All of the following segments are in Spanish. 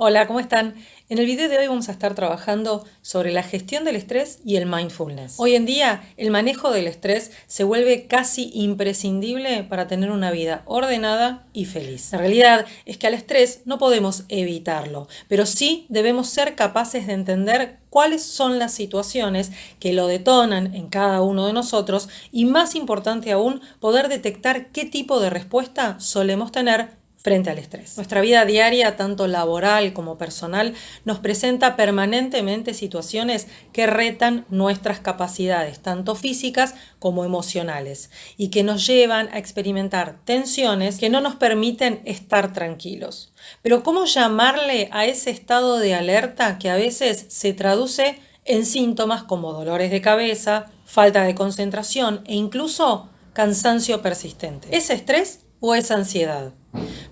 Hola, ¿cómo están? En el video de hoy vamos a estar trabajando sobre la gestión del estrés y el mindfulness. Hoy en día, el manejo del estrés se vuelve casi imprescindible para tener una vida ordenada y feliz. La realidad es que al estrés no podemos evitarlo, pero sí debemos ser capaces de entender cuáles son las situaciones que lo detonan en cada uno de nosotros y, más importante aún, poder detectar qué tipo de respuesta solemos tener frente al estrés. Nuestra vida diaria, tanto laboral como personal, nos presenta permanentemente situaciones que retan nuestras capacidades, tanto físicas como emocionales, y que nos llevan a experimentar tensiones que no nos permiten estar tranquilos. Pero ¿cómo llamarle a ese estado de alerta que a veces se traduce en síntomas como dolores de cabeza, falta de concentración e incluso cansancio persistente? ¿Es estrés o es ansiedad?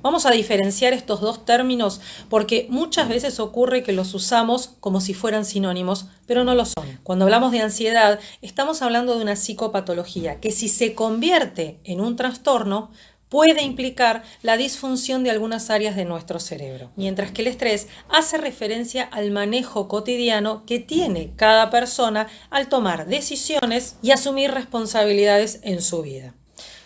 Vamos a diferenciar estos dos términos porque muchas veces ocurre que los usamos como si fueran sinónimos, pero no lo son. Cuando hablamos de ansiedad, estamos hablando de una psicopatología que, si se convierte en un trastorno, puede implicar la disfunción de algunas áreas de nuestro cerebro, mientras que el estrés hace referencia al manejo cotidiano que tiene cada persona al tomar decisiones y asumir responsabilidades en su vida.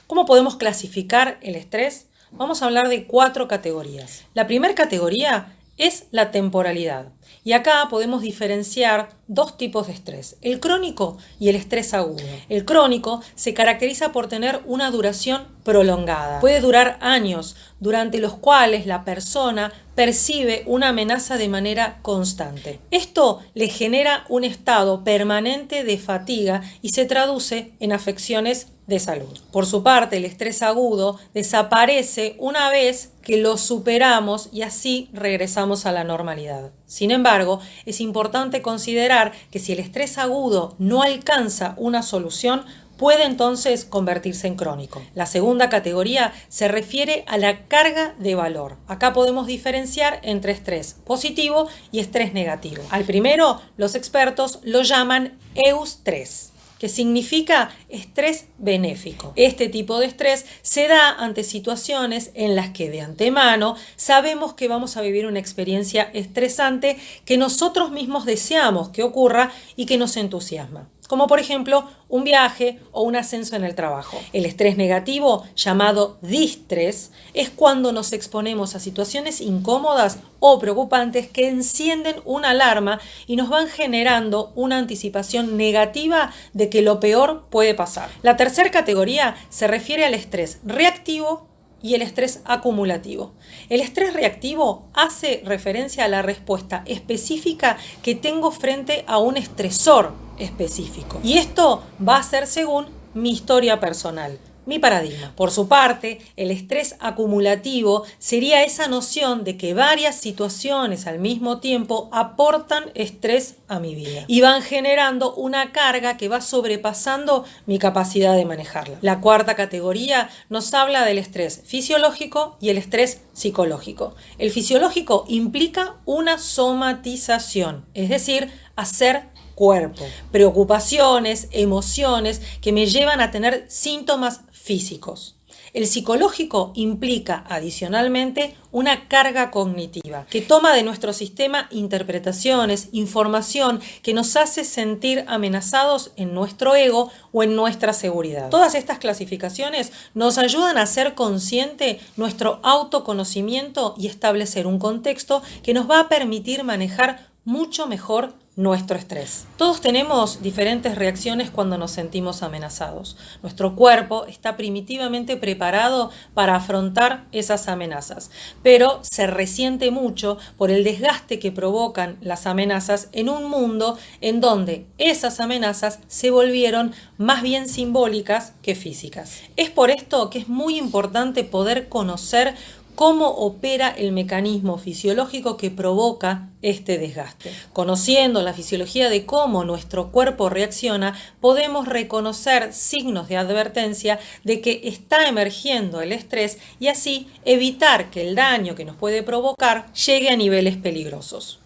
¿Cómo podemos clasificar el estrés? Vamos a hablar de 4 categorías. La primera categoría es la temporalidad. Y acá podemos diferenciar 2 tipos de estrés, el crónico y el estrés agudo. El crónico se caracteriza por tener una duración prolongada. Puede durar años, durante los cuales la persona percibe una amenaza de manera constante. Esto le genera un estado permanente de fatiga y se traduce en afecciones de salud. Por su parte, el estrés agudo desaparece una vez que lo superamos y así regresamos a la normalidad. Sin embargo, es importante considerar que si el estrés agudo no alcanza una solución, puede entonces convertirse en crónico. La segunda categoría se refiere a la carga de valor. Acá podemos diferenciar entre estrés positivo y estrés negativo. Al primero, los expertos lo llaman eustrés, que significa estrés benéfico. Este tipo de estrés se da ante situaciones en las que de antemano sabemos que vamos a vivir una experiencia estresante que nosotros mismos deseamos que ocurra y que nos entusiasma, como por ejemplo un viaje o un ascenso en el trabajo. El estrés negativo, llamado distrés, es cuando nos exponemos a situaciones incómodas o preocupantes que encienden una alarma y nos van generando una anticipación negativa de que lo peor puede pasar. La tercera categoría se refiere al estrés reactivo y el estrés acumulativo. El estrés reactivo hace referencia a la respuesta específica que tengo frente a un estresor específico. Y esto va a ser según mi historia personal, mi paradigma. Por su parte, el estrés acumulativo sería esa noción de que varias situaciones al mismo tiempo aportan estrés a mi vida y van generando una carga que va sobrepasando mi capacidad de manejarla. La cuarta categoría nos habla del estrés fisiológico y el estrés psicológico. El fisiológico implica una somatización, es decir, hacer cuerpo, preocupaciones, emociones que me llevan a tener síntomas físicos. El psicológico implica adicionalmente una carga cognitiva que toma de nuestro sistema interpretaciones, información que nos hace sentir amenazados en nuestro ego o en nuestra seguridad. Todas estas clasificaciones nos ayudan a ser consciente nuestro autoconocimiento y establecer un contexto que nos va a permitir manejar mucho mejor nuestro estrés. Todos tenemos diferentes reacciones cuando nos sentimos amenazados. Nuestro cuerpo está primitivamente preparado para afrontar esas amenazas, pero se resiente mucho por el desgaste que provocan las amenazas en un mundo en donde esas amenazas se volvieron más bien simbólicas que físicas. Es por esto que es muy importante poder conocer cómo opera el mecanismo fisiológico que provoca este desgaste. Conociendo la fisiología de cómo nuestro cuerpo reacciona, podemos reconocer signos de advertencia de que está emergiendo el estrés y así evitar que el daño que nos puede provocar llegue a niveles peligrosos.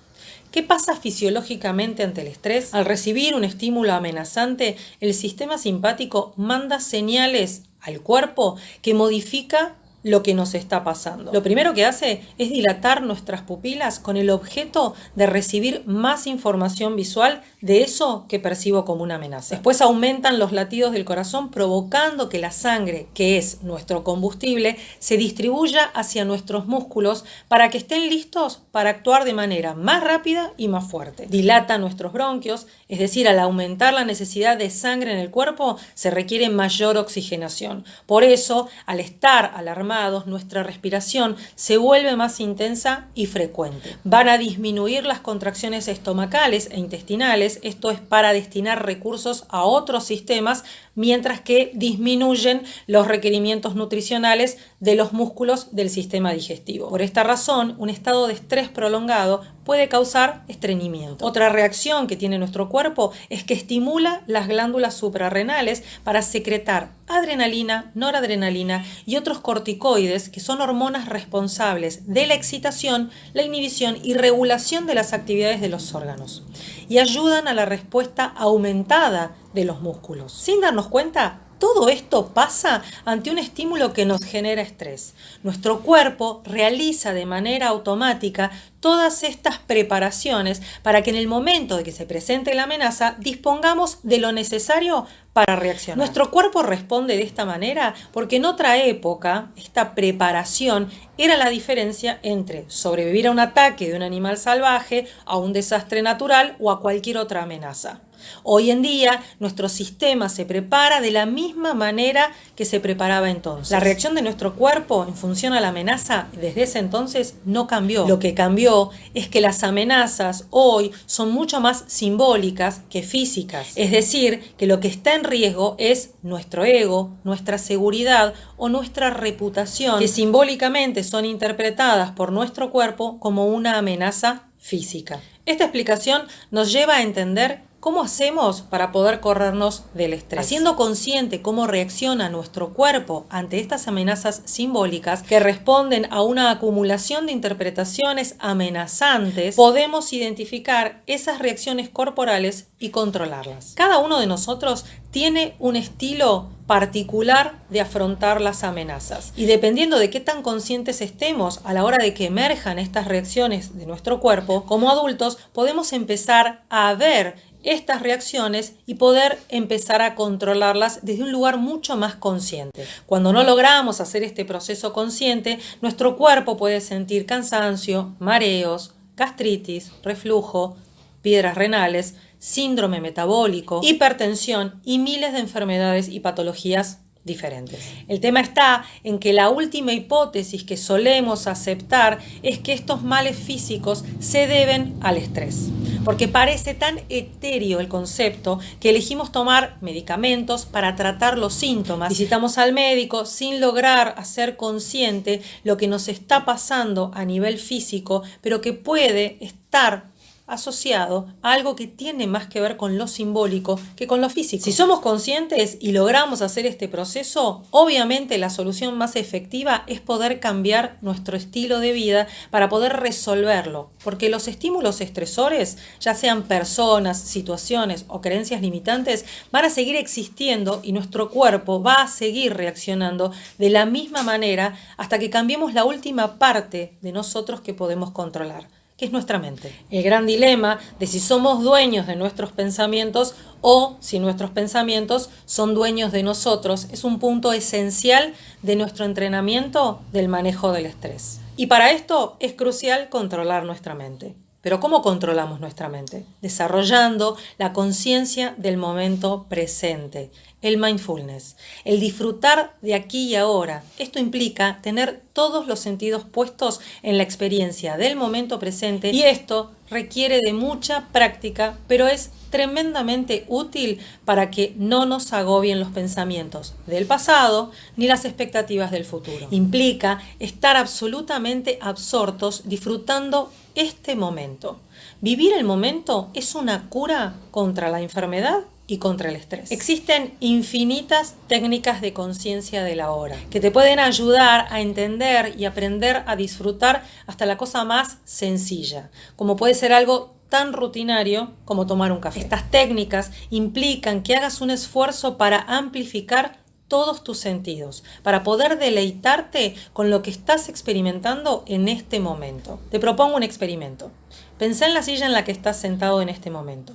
¿Qué pasa fisiológicamente ante el estrés? Al recibir un estímulo amenazante, el sistema simpático manda señales al cuerpo que modifica lo que nos está pasando. Lo primero que hace es dilatar nuestras pupilas con el objeto de recibir más información visual de eso que percibo como una amenaza. Después aumentan los latidos del corazón, provocando que la sangre, que es nuestro combustible, se distribuya hacia nuestros músculos para que estén listos para actuar de manera más rápida y más fuerte. Dilata nuestros bronquios, es decir, al aumentar la necesidad de sangre en el cuerpo, se requiere mayor oxigenación. Por eso, al estar alarmados, nuestra respiración se vuelve más intensa y frecuente. Van a disminuir las contracciones estomacales e intestinales, esto es para destinar recursos a otros sistemas, mientras que disminuyen los requerimientos nutricionales de los músculos del sistema digestivo. Por esta razón, un estado de estrés prolongado puede causar estreñimiento. Otra reacción que tiene nuestro cuerpo es que estimula las glándulas suprarrenales para secretar adrenalina, noradrenalina y otros corticoides que son hormonas responsables de la excitación, la inhibición y regulación de las actividades de los órganos y ayudan a la respuesta aumentada de los músculos. Sin darnos cuenta, todo esto pasa ante un estímulo que nos genera estrés. Nuestro cuerpo realiza de manera automática todas estas preparaciones para que en el momento de que se presente la amenaza dispongamos de lo necesario para reaccionar. Nuestro cuerpo responde de esta manera porque en otra época esta preparación era la diferencia entre sobrevivir a un ataque de un animal salvaje, a un desastre natural o a cualquier otra amenaza. Hoy en día, nuestro sistema se prepara de la misma manera que se preparaba entonces. La reacción de nuestro cuerpo en función a la amenaza desde ese entonces no cambió. Lo que cambió es que las amenazas hoy son mucho más simbólicas que físicas. Es decir, que lo que está en riesgo es nuestro ego, nuestra seguridad o nuestra reputación, que simbólicamente son interpretadas por nuestro cuerpo como una amenaza física. Esta explicación nos lleva a entender ¿cómo hacemos para poder corrernos del estrés? Haciendo consciente cómo reacciona nuestro cuerpo ante estas amenazas simbólicas que responden a una acumulación de interpretaciones amenazantes, podemos identificar esas reacciones corporales y controlarlas. Cada uno de nosotros tiene un estilo particular de afrontar las amenazas y dependiendo de qué tan conscientes estemos a la hora de que emerjan estas reacciones de nuestro cuerpo, como adultos podemos empezar a ver estas reacciones y poder empezar a controlarlas desde un lugar mucho más consciente. Cuando no logramos hacer este proceso consciente, nuestro cuerpo puede sentir cansancio, mareos, gastritis, reflujo, piedras renales, síndrome metabólico, hipertensión y miles de enfermedades y patologías diferentes. El tema está en que la última hipótesis que solemos aceptar es que estos males físicos se deben al estrés, porque parece tan etéreo el concepto que elegimos tomar medicamentos para tratar los síntomas. Visitamos al médico sin lograr hacer consciente lo que nos está pasando a nivel físico, pero que puede estar asociado a algo que tiene más que ver con lo simbólico que con lo físico. Si somos conscientes y logramos hacer este proceso, obviamente la solución más efectiva es poder cambiar nuestro estilo de vida para poder resolverlo, porque los estímulos estresores, ya sean personas, situaciones o creencias limitantes, van a seguir existiendo y nuestro cuerpo va a seguir reaccionando de la misma manera hasta que cambiemos la última parte de nosotros que podemos controlar, que es nuestra mente. El gran dilema de si somos dueños de nuestros pensamientos o si nuestros pensamientos son dueños de nosotros es un punto esencial de nuestro entrenamiento del manejo del estrés. Y para esto es crucial controlar nuestra mente. ¿Pero cómo controlamos nuestra mente? Desarrollando la conciencia del momento presente, el mindfulness, el disfrutar de aquí y ahora. Esto implica tener todos los sentidos puestos en la experiencia del momento presente y esto requiere de mucha práctica, pero es tremendamente útil para que no nos agobien los pensamientos del pasado ni las expectativas del futuro. Implica estar absolutamente absortos disfrutando este momento. Vivir el momento es una cura contra la enfermedad y contra el estrés. Existen infinitas técnicas de conciencia de la hora que te pueden ayudar a entender y aprender a disfrutar hasta la cosa más sencilla, como puede ser algo tan rutinario como tomar un café. Estas técnicas implican que hagas un esfuerzo para amplificar todos tus sentidos, para poder deleitarte con lo que estás experimentando en este momento. Te propongo un experimento. Pensá en la silla en la que estás sentado en este momento.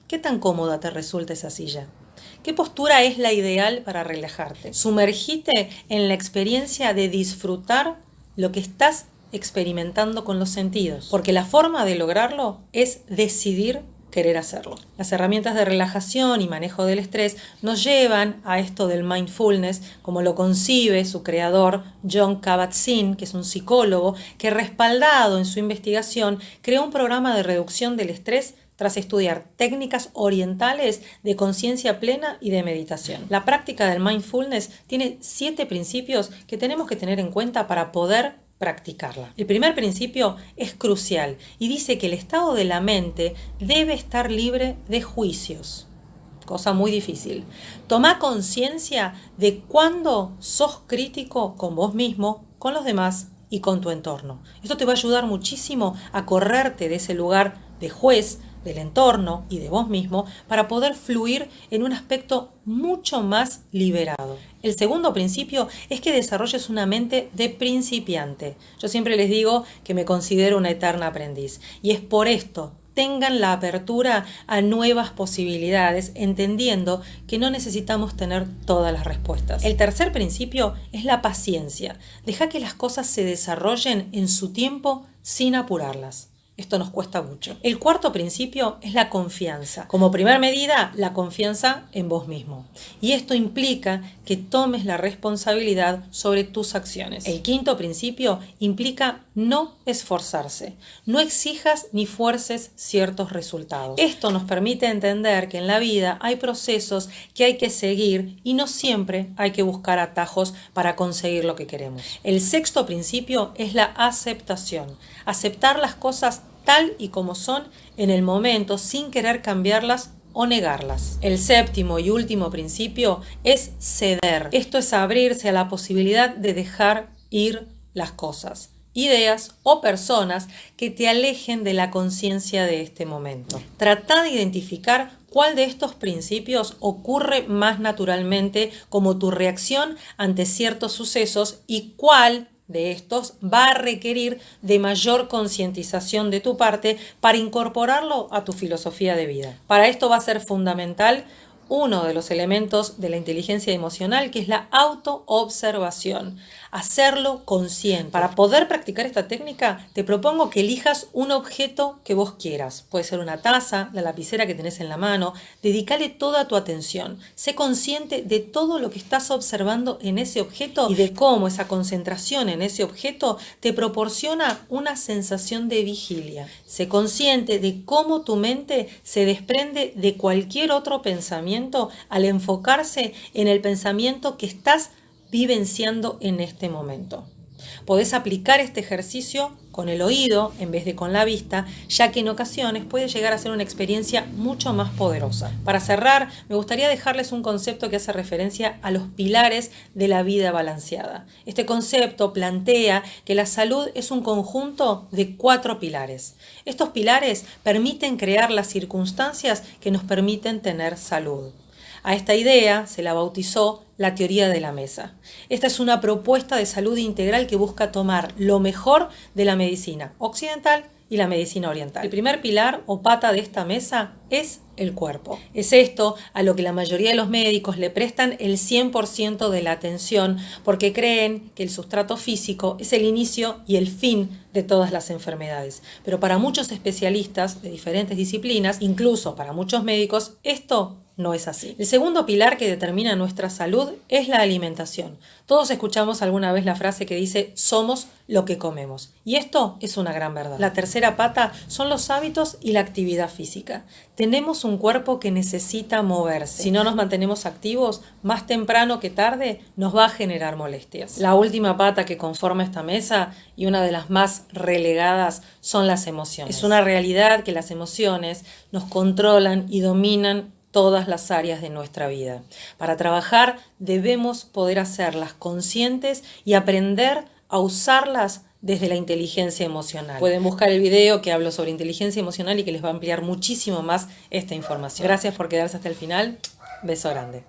¿Qué tan cómoda te resulta esa silla? ¿Qué postura es la ideal para relajarte? Sumergite en la experiencia de disfrutar lo que estás experimentando con los sentidos, porque la forma de lograrlo es decidir querer hacerlo. Las herramientas de relajación y manejo del estrés nos llevan a esto del mindfulness, como lo concibe su creador Jon Kabat-Zinn, que es un psicólogo que, respaldado en su investigación, creó un programa de reducción del estrés tras estudiar técnicas orientales de conciencia plena y de meditación. La práctica del mindfulness tiene 7 principios que tenemos que tener en cuenta para poder practicarla. El primer principio es crucial y dice que el estado de la mente debe estar libre de juicios. Cosa muy difícil. Toma conciencia de cuándo sos crítico con vos mismo, con los demás y con tu entorno. Esto te va a ayudar muchísimo a correrte de ese lugar de juez, del entorno y de vos mismo para poder fluir en un aspecto mucho más liberado. El segundo principio es que desarrolles una mente de principiante. Yo siempre les digo que me considero una eterna aprendiz y es por esto. Tengan la apertura a nuevas posibilidades, entendiendo que no necesitamos tener todas las respuestas. El tercer principio es la paciencia. Deja que las cosas se desarrollen en su tiempo sin apurarlas. Esto nos cuesta mucho. El cuarto principio es la confianza. Como primera medida, la confianza en vos mismo. Y esto implica que tomes la responsabilidad sobre tus acciones. El quinto principio implica no esforzarse. No exijas ni fuerces ciertos resultados. Esto nos permite entender que en la vida hay procesos que hay que seguir y no siempre hay que buscar atajos para conseguir lo que queremos. El sexto principio es la aceptación. Aceptar las cosas tal y como son en el momento sin querer cambiarlas o negarlas. El séptimo y último principio es ceder. Esto es abrirse a la posibilidad de dejar ir las cosas, ideas o personas que te alejen de la conciencia de este momento. Trata de identificar cuál de estos principios ocurre más naturalmente como tu reacción ante ciertos sucesos y cuál de estos va a requerir de mayor concientización de tu parte para incorporarlo a tu filosofía de vida. Para esto va a ser fundamental uno de los elementos de la inteligencia emocional, que es la autoobservación. Hacerlo consciente. Para poder practicar esta técnica, te propongo que elijas un objeto que vos quieras. Puede ser una taza, la lapicera que tenés en la mano. Dedicale toda tu atención. Sé consciente de todo lo que estás observando en ese objeto y de cómo esa concentración en ese objeto te proporciona una sensación de vigilia. Sé consciente de cómo tu mente se desprende de cualquier otro pensamiento al enfocarse en el pensamiento que estás vivenciando en este momento. Podés aplicar este ejercicio con el oído en vez de con la vista, ya que en ocasiones puede llegar a ser una experiencia mucho más poderosa. Para cerrar, me gustaría dejarles un concepto que hace referencia a los pilares de la vida balanceada. Este concepto plantea que la salud es un conjunto de 4 pilares. Estos pilares permiten crear las circunstancias que nos permiten tener salud. A esta idea se la bautizó la teoría de la mesa. Esta es una propuesta de salud integral que busca tomar lo mejor de la medicina occidental y la medicina oriental. El primer pilar o pata de esta mesa es el cuerpo. Es esto a lo que la mayoría de los médicos le prestan el 100% de la atención porque creen que el sustrato físico es el inicio y el fin de todas las enfermedades. Pero para muchos especialistas de diferentes disciplinas, incluso para muchos médicos, esto no es así. El segundo pilar que determina nuestra salud es la alimentación. Todos escuchamos alguna vez la frase que dice somos lo que comemos. Y esto es una gran verdad. La tercera pata son los hábitos y la actividad física. Tenemos un cuerpo que necesita moverse. Si no nos mantenemos activos, más temprano que tarde nos va a generar molestias. La última pata que conforma esta mesa y una de las más relegadas son las emociones. Es una realidad que las emociones nos controlan y dominan todas las áreas de nuestra vida. Para trabajar debemos poder hacerlas conscientes y aprender a usarlas desde la inteligencia emocional. Pueden buscar el video que hablo sobre inteligencia emocional y que les va a ampliar muchísimo más esta información. Gracias por quedarse hasta el final. Beso grande.